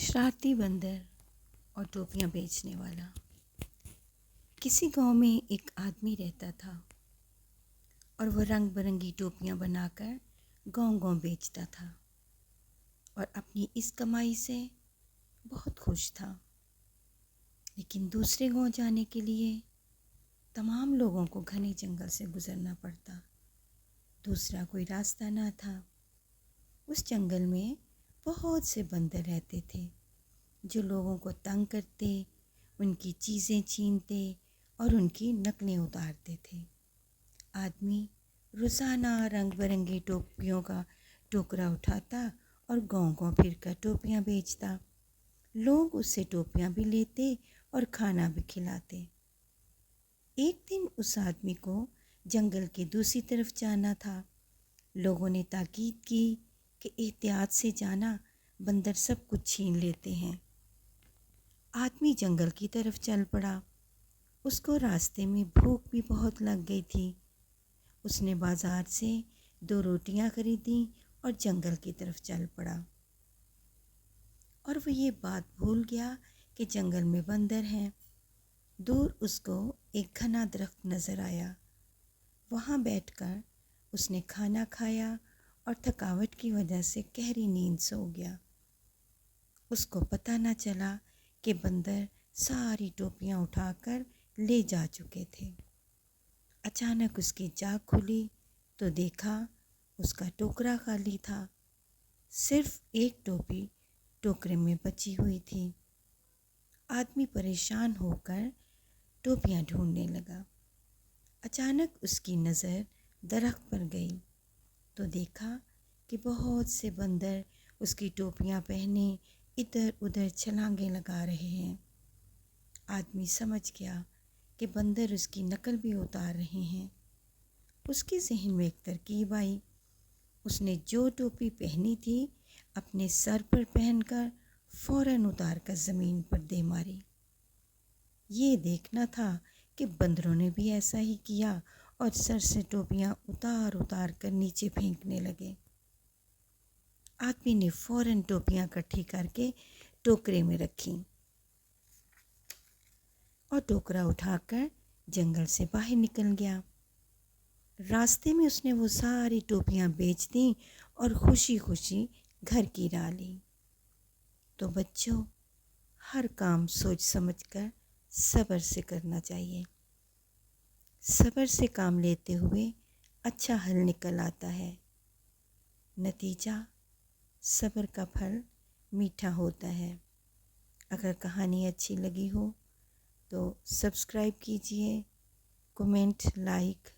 शरारती बंदर और टोपियाँ बेचने वाला। किसी गांव में एक आदमी रहता था और वह रंग बिरंगी टोपियाँ बनाकर गांव-गांव बेचता था और अपनी इस कमाई से बहुत खुश था। लेकिन दूसरे गांव जाने के लिए तमाम लोगों को घने जंगल से गुजरना पड़ता। दूसरा कोई रास्ता ना था। उस जंगल में बहुत से बंदर रहते थे जो लोगों को तंग करते, उनकी चीज़ें छीनते और उनकी नकलें उतारते थे। आदमी रोज़ाना रंग बिरंगी टोपियों का टोकरा उठाता और गांव-गांव फिरकर टोपियां बेचता। लोग उससे टोपियां भी लेते और खाना भी खिलाते। एक दिन उस आदमी को जंगल की दूसरी तरफ जाना था। लोगों ने ताकीद की कि एहतियात से जाना, बंदर सब कुछ छीन लेते हैं। आदमी जंगल की तरफ चल पड़ा। उसको रास्ते में भूख भी बहुत लग गई थी। उसने बाजार से 2 रोटियां खरीदी और जंगल की तरफ चल पड़ा। और वो ये बात भूल गया कि जंगल में बंदर हैं। दूर उसको एक घना दरख्त नज़र आया। वहाँ बैठकर उसने खाना खाया और थकावट की वजह से गहरी नींद सो गया। उसको पता न चला कि बंदर सारी टोपियां उठाकर ले जा चुके थे। अचानक उसकी जाग खुली तो देखा उसका टोकरा खाली था। सिर्फ एक टोपी टोकरे में बची हुई थी। आदमी परेशान होकर टोपियां ढूंढने लगा। अचानक उसकी नज़र दरख्त पर गई तो देखा कि बहुत से बंदर उसकी टोपियां पहने इधर उधर छलांगे लगा रहे हैं। आदमी समझ गया कि बंदर उसकी नकल भी उतार रहे हैं। उसके ज़हन में एक तरकीब आई। उसने जो टोपी पहनी थी अपने सर पर पहनकर फ़ौरन उतार कर ज़मीन पर दे मारी। ये देखना था कि बंदरों ने भी ऐसा ही किया और सर से टोपियां उतार उतार कर नीचे फेंकने लगे। आदमी ने फ़ौरन टोपियां इकट्ठी करके टोकरे में रखी और टोकरा उठाकर जंगल से बाहर निकल गया। रास्ते में उसने वो सारी टोपियां बेच दी और खुशी खुशी घर की राह ली। तो बच्चों, हर काम सोच समझकर सब्र से करना चाहिए। सब्र से काम लेते हुए अच्छा हल निकल आता है। नतीजा, सब्र का फल मीठा होता है। अगर कहानी अच्छी लगी हो तो सब्सक्राइब कीजिए, कमेंट, लाइक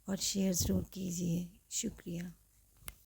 और शेयर ज़रूर कीजिए। शुक्रिया।